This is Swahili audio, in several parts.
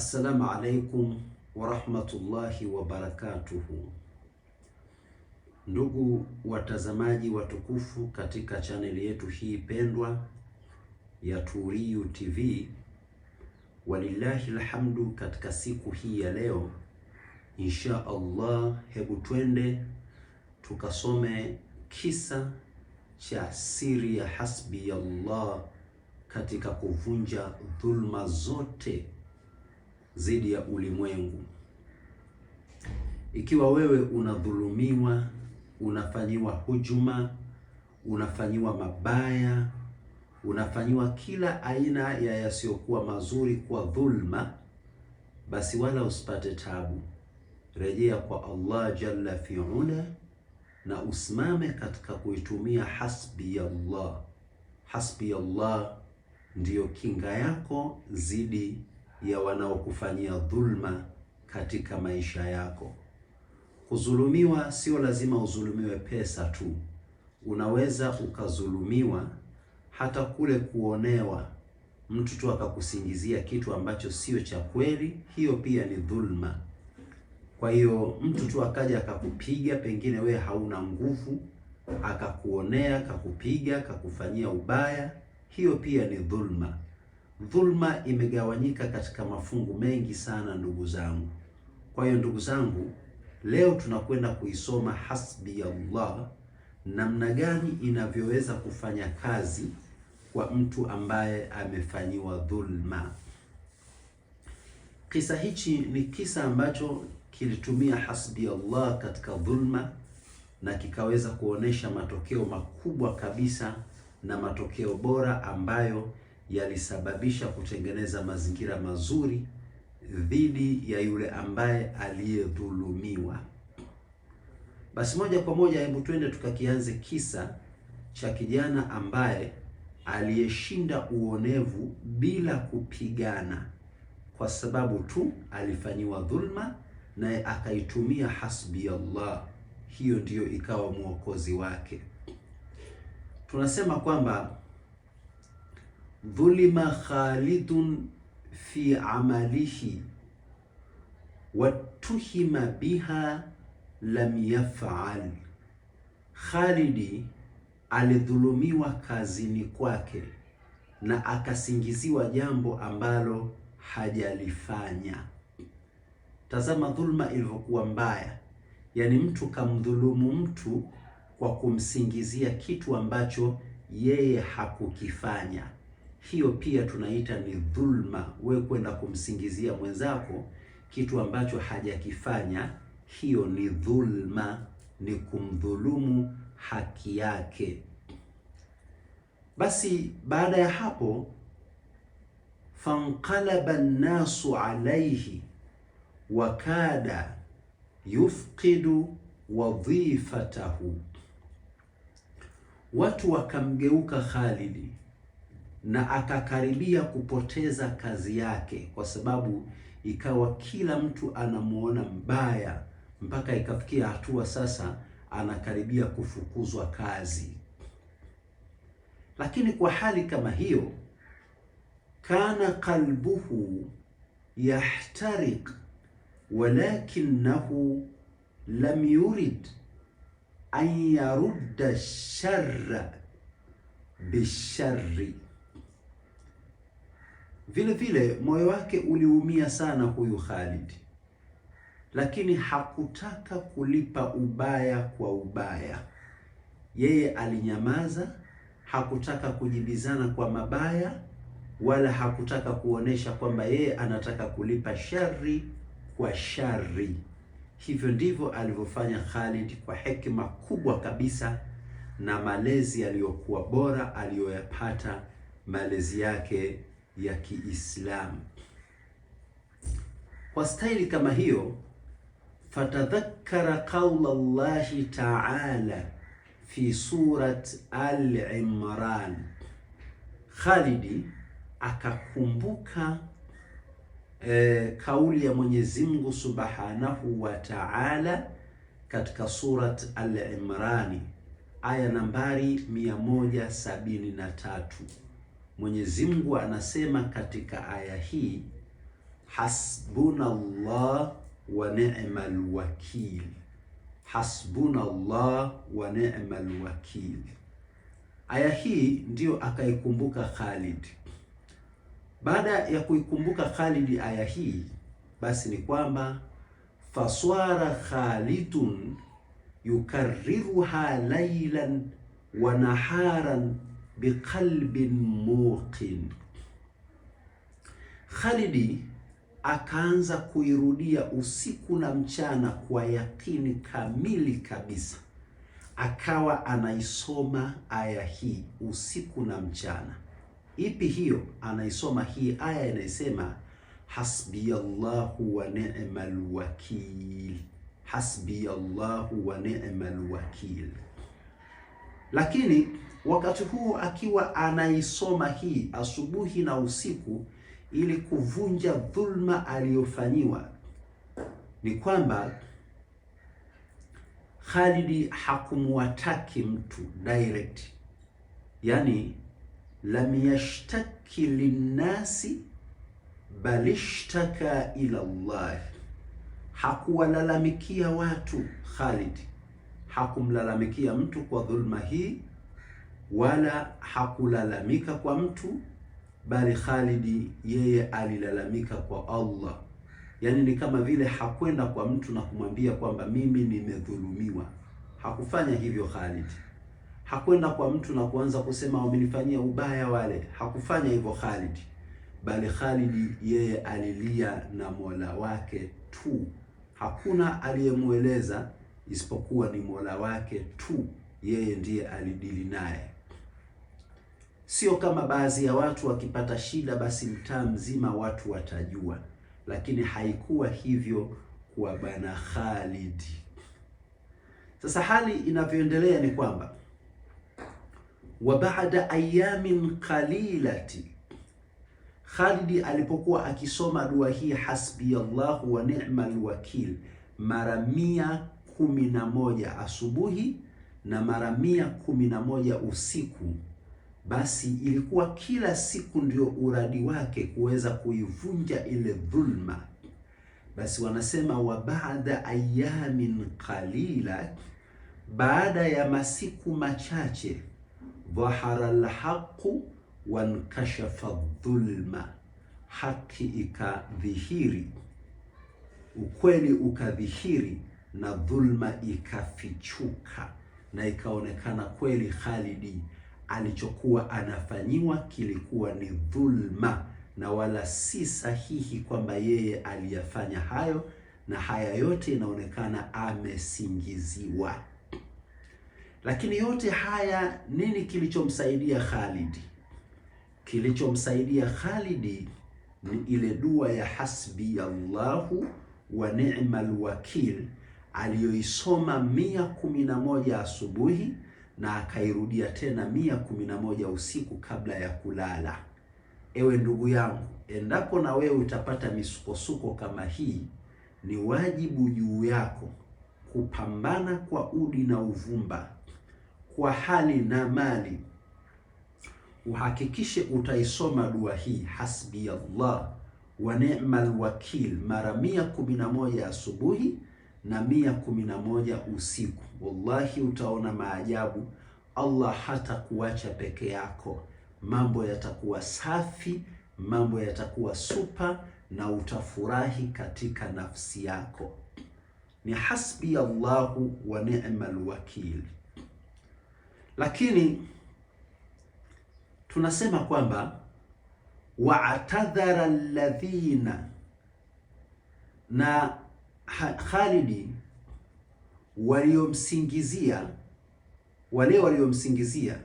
Assalamu alaikum wa rahmatullahi wa barakatuhu. Ndugu watazamaji watukufu katika chaneli yetu hii pendwa ya Turiyu TV, walillahi alhamdu. Katika siku hii ya leo insha Allah, hebu twende tukasome kisa cha siri ya hasbi Allah katika kuvunja dhulma zote zidi ya ulimwengu. Ikiwa wewe unadhulumiwa, unafanyiwa hujuma, unafanyiwa mabaya, unafanyiwa kila aina ya yasiyokuwa mazuri kwa dhulma, basi wala usipate tabu. Rejea kwa Allah jalla fi'ala na usimame katika kuitumia hasbi Allah. Hasbi Allah ndiyo kinga yako zidi ya wanaokufanyia dhulma katika maisha yako. Kudhulumiwa sio lazima udhulumiwe pesa tu. Unaweza ukadhulumiwa hata kule kuonewa, mtu tu akakusingizia kitu ambacho sio cha kweli, hiyo pia ni dhulma. Kwa hiyo mtu tu akaja akakupiga, pengine we hauna nguvu, akakuonea, akakupiga, akakufanyia ubaya, hiyo pia ni dhulma. Dhulma imegawanyika katika mafungu mengi sana ndugu zangu. Kwa hiyo ndugu zangu, leo tunakwenda kuisoma hasbi Allah, namna gani inavyoweza kufanya kazi kwa mtu ambaye amefanyiwa dhulma. Kisa hichi ni kisa ambacho kilitumia hasbi Allah katika dhulma na kikaweza kuonesha matokeo makubwa kabisa na matokeo bora ambayo yalisababisha kutengeneza mazingira mazuri dhidi ya yule ambaye aliyedhulumiwa. Basi moja kwa moja, hebu twende tukakianze kisa cha kijana ambaye aliyeshinda uonevu bila kupigana, kwa sababu tu alifanyiwa dhulma naye akaitumia hasbi Allah. Hiyo ndiyo ikawa mwokozi wake. Tunasema kwamba dhulima Khalidun fi amalihi watuhima biha lam yaf'al. Khalidi alidhulumiwa kazini kwake na akasingiziwa jambo ambalo hajalifanya. Tazama dhulma ilivyokuwa mbaya, yaani mtu kamdhulumu mtu kwa kumsingizia kitu ambacho yeye hakukifanya. Hiyo pia tunaita ni dhulma. Wewe kwenda kumsingizia mwenzako kitu ambacho hajakifanya, hiyo ni dhulma, ni kumdhulumu haki yake. Basi baada ya hapo, fanqalaba an-nasu alayhi wa kada yufqidu wadhifatahu. Watu wakamgeuka Khalidi na akakaribia kupoteza kazi yake, kwa sababu ikawa kila mtu anamuona mbaya, mpaka ikafikia hatua sasa anakaribia kufukuzwa kazi. Lakini kwa hali kama hiyo, kana qalbuhu yahtariq walakinahu lam yurid an yarudda sharra bisharri. Vile vile moyo wake uliumia sana huyu Khalid, lakini hakutaka kulipa ubaya kwa ubaya. Yeye alinyamaza, hakutaka kujibizana kwa mabaya, wala hakutaka kuonesha kwamba yeye anataka kulipa shari kwa shari. Hivyo ndivyo alivyofanya Khalid, kwa hekima kubwa kabisa na malezi yaliyokuwa bora aliyoyapata, malezi yake ya Kiislamu. Kwa staili kama hiyo, fatadhakkara qawla Allahi ta'ala fi surat Al-Imran. Khalidi akakumbuka kauli ya Mwenyezi Mungu Subhanahu wa Ta'ala katika surat Al-Imran aya nambari 173. Mwenyezi Mungu anasema katika aya hii, hasbunallah wa ni'mal wakil. Hasbunallah wa ni'mal wakil. Aya hii ndiyo akaikumbuka Khalid. Baada ya kuikumbuka Khalid aya hii, basi ni kwamba faswara Khalidun yukarriruha laylan wa naharan biqalbin muqin. Khalidi akaanza kuirudia usiku na mchana kwa yakini kamili kabisa, akawa anaisoma aya hii usiku na mchana. Ipi hiyo? Anaisoma hii aya inayosema hasbiyallahu wa ni'mal wakil, hasbiyallahu wa ni'mal wakil. Lakini wakati huu akiwa anaisoma hii asubuhi na usiku ili kuvunja dhulma aliyofanyiwa, ni kwamba Khalid hakumwataki mtu direct, yani lam yashtaki linnasi bal ishtaka ila Allah. Hakuwalalamikia watu. Khalid hakumlalamikia mtu kwa dhulma hii, wala hakulalamika kwa mtu, bali Khalid yeye alilalamika kwa Allah. Yani ni kama vile hakwenda kwa mtu na kumwambia kwamba mimi nimedhulumiwa. Hakufanya hivyo Khalid. Hakwenda kwa mtu na kuanza kusema wamenifanyia ubaya wale. Hakufanya hivyo Khalid, bali Khalid yeye alilia na Mola wake tu. Hakuna aliyemueleza isipokuwa ni Mola wake tu, yeye ndiye alidili naye. Sio kama baadhi ya watu wakipata shida basi mtaa mzima watu watajua, lakini haikuwa hivyo kwa bana Khalid. Sasa hali inavyoendelea ni kwamba wa baada ayamin qalilati, Khalid alipokuwa akisoma dua hii hasbiyallahu wa ni'mal wakil mara 111 asubuhi na mara 111 usiku, basi ilikuwa kila siku ndio uradi wake kuweza kuivunja ile dhulma. Basi wanasema wa baada ayamin qalila, baada ya masiku machache, dhahara alhaqu wankashafa dhulma, haki ikadhihiri, ukweli ukadhihiri na dhulma ikafichuka, na ikaonekana kweli Khalid alichokuwa anafanyiwa kilikuwa ni dhulma na wala si sahihi kwamba yeye aliyafanya hayo, na haya yote inaonekana amesingiziwa. Lakini yote haya nini kilichomsaidia Khalid? Kilichomsaidia Khalid ni ile dua ya hasbiyallahu wa ni'mal wakil aliyoisoma 111 asubuhi na akairudia tena 111 usiku kabla ya kulala. Ewe ndugu yangu, endapo na wewe utapata misukosuko kama hii, ni wajibu juu yako kupambana kwa udi na uvumba, kwa hali na mali, uhakikishe utaisoma dua hii hasbiyallah wa ni'mal wakil mara 111 asubuhi na 111 usiku. Wallahi utaona maajabu. Allah hatakuacha peke yako, mambo yatakuwa safi, mambo yatakuwa super, na utafurahi katika nafsi yako. Ni hasbiyallahu wa ni'mal wakil. Lakini tunasema kwamba wa'tadhara alladhina, na Khalid waliomsingizia, wale waliomsingizia,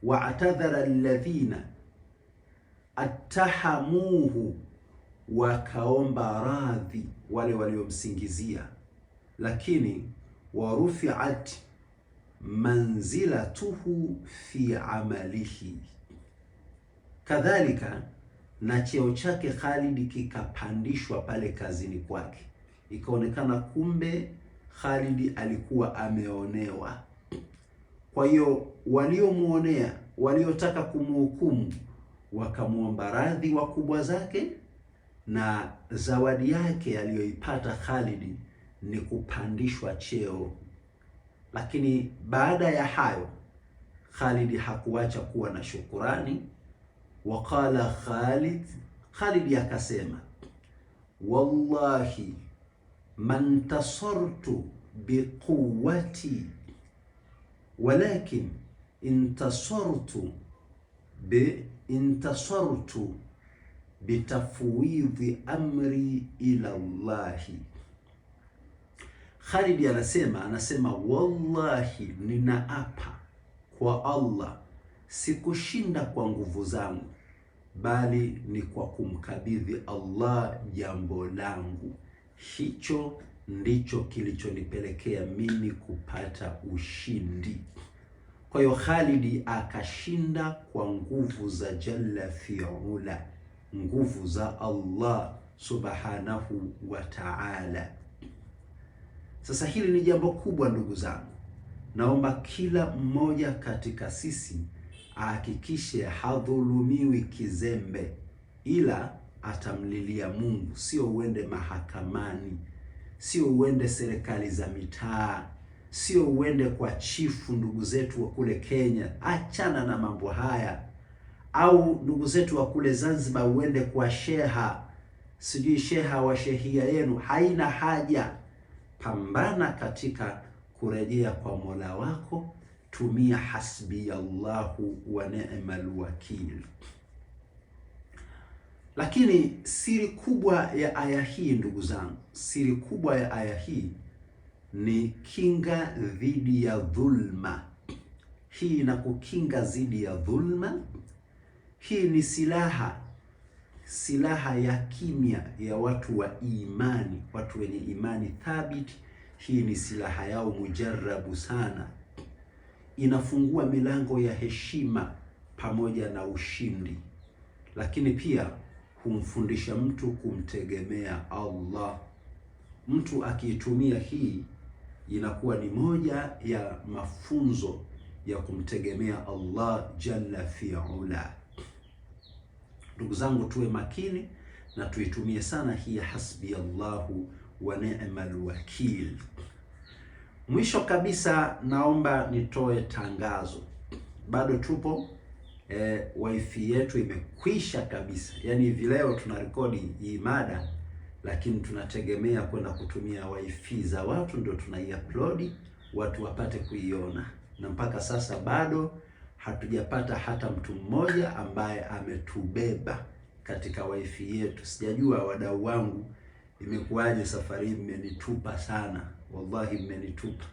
wa'tadhara alladhina attahamuhu, wakaomba radhi wale waliomsingizia, lakini warufi'at manzilatuhu fi amalihi, kadhalika na cheo chake Khalid kikapandishwa pale kazini kwake. Ikaonekana kumbe Khalid alikuwa ameonewa. Kwa hiyo waliomuonea, waliotaka kumhukumu, wakamwomba radhi wakubwa zake, na zawadi yake aliyoipata Khalid ni kupandishwa cheo. Lakini baada ya hayo Khalid hakuacha kuwa na shukurani. Waqala Khalid akasema, wallahi man tasartu biquwwati walakin intasartu bitafwidhi amri ila Allahi. Khalid anasema wallahi, ninaapa kwa Allah, sikushinda kwa nguvu zangu, bali ni kwa kumkabidhi Allah jambo langu. Hicho ndicho kilichonipelekea mimi kupata ushindi. Kwa hiyo Khalid akashinda kwa nguvu za Jalla fi'ula, nguvu za Allah subhanahu wa ta'ala. Sasa hili ni jambo kubwa ndugu zangu. Naomba kila mmoja katika sisi ahakikishe hadhulumiwi kizembe, ila atamlilia Mungu. Sio uende mahakamani, sio uende serikali za mitaa, sio uende kwa chifu ndugu zetu wa kule Kenya. Achana na mambo haya. Au ndugu zetu wa kule Zanzibar, uende kwa sheha, sijui sheha wa shehia yenu. Haina haja. Pambana katika kurejea kwa Mola wako. Tumia hasbi Allahu wa ni'mal wakil. Lakini siri kubwa ya aya hii ndugu zangu, siri kubwa ya aya hii ni kinga dhidi ya dhulma. Hii inakukinga dhidi ya dhulma. Hii ni silaha ya kimya ya watu wa imani, watu wenye imani thabiti. Hii ni silaha yao mujarabu sana. Inafungua milango ya heshima pamoja na ushindi, lakini pia humfundisha mtu kumtegemea Allah. Mtu akiitumia hii inakuwa ni moja ya mafunzo ya kumtegemea Allah Jalla fi'ula. Ndugu zangu, tuwe makini na tuitumie sana hii hasbi Allahu wa ni'mal wakil. Mwisho kabisa, naomba nitoe tangazo. Bado tupo wifi yetu imekwisha kabisa. Yaani hivi leo tuna rekodi hii mada, lakini tunategemea kwenda kutumia wifi za watu ndio tunaiupload watu wapate kuiona, na mpaka sasa bado hatujapata hata mtu mmoja ambaye ametubeba katika wifi yetu. Sijajua wadau wangu imekuwaje safari hii, mmenitupa sana. Wallahi mmenitupa,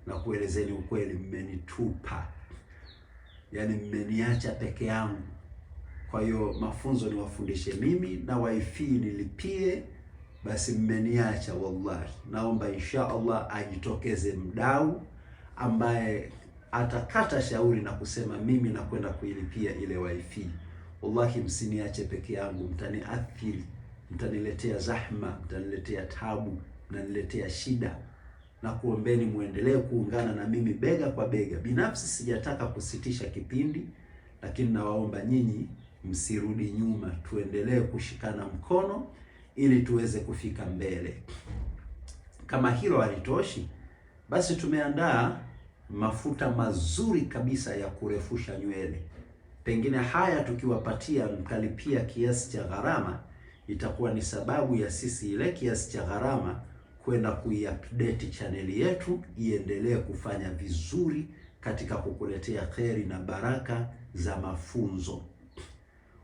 na kuelezeni ukweli, mmenitupa. Yaani mmeniacha peke yangu. Kwa hiyo mafunzo niwafundishe mimi na wifi nilipie, basi mmeniacha wallahi. Naomba insha Allah ajitokeze mdau ambaye atakata shauri na kusema mimi nakwenda kuilipia ile wifi. Wallahi msiniache peke yangu, mtaniathiri, mtaniletea zahma, mtaniletea tabu, mtaniletea shida. Na kuombeni muendelee kuungana na mimi bega kwa bega. Binafsi sijataka kusitisha kipindi, lakini nawaomba nyinyi msirudi nyuma, tuendelee kushikana mkono ili tuweze kufika mbele. Kama hilo halitoshi, basi tumeandaa mafuta mazuri kabisa ya kurefusha nywele. Pengine haya tukiwapatia mkalipia kiasi cha gharama, itakuwa ni sababu ya sisi ile kiasi cha gharama kwenda kuiupdate chaneli yetu iendelee kufanya vizuri katika kukuletea kheri na baraka za mafunzo.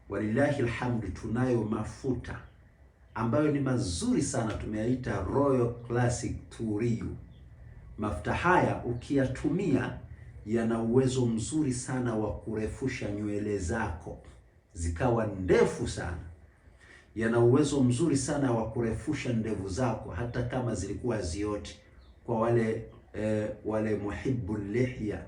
Walillahi alhamdu, tunayo mafuta ambayo ni mazuri sana, tumeyaita Royal Classic Turiu. Mafuta haya ukiyatumia yana uwezo mzuri sana wa kurefusha nywele zako zikawa ndefu sana. Yana uwezo mzuri sana wa kurefusha ndevu zako hata kama zilikuwa zioti. Kwa wale muhibbu lihya,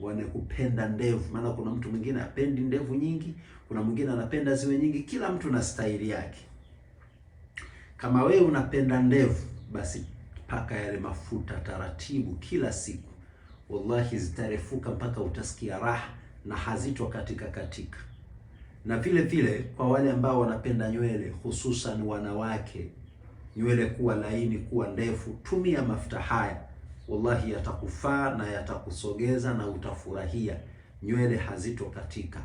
wanakupenda ndevu. Maana kuna mtu mwingine apendi ndevu nyingi, kuna mwingine anapenda ziwe nyingi. Kila mtu na staili yake. Kama wewe unapenda ndevu, basi paka yale mafuta taratibu kila siku. Wallahi zitarefuka mpaka utasikia raha na hazito katika. Na vile vile kwa wale ambao wanapenda nywele, hususan wanawake, nywele kuwa laini, kuwa ndefu, tumia mafuta haya. Wallahi yatakufaa na yatakusogeza na utafurahia, nywele hazitokatika.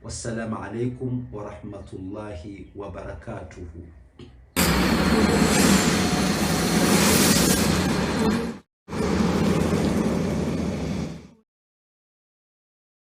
Wassalamu alaikum wa rahmatullahi wa barakatuhu.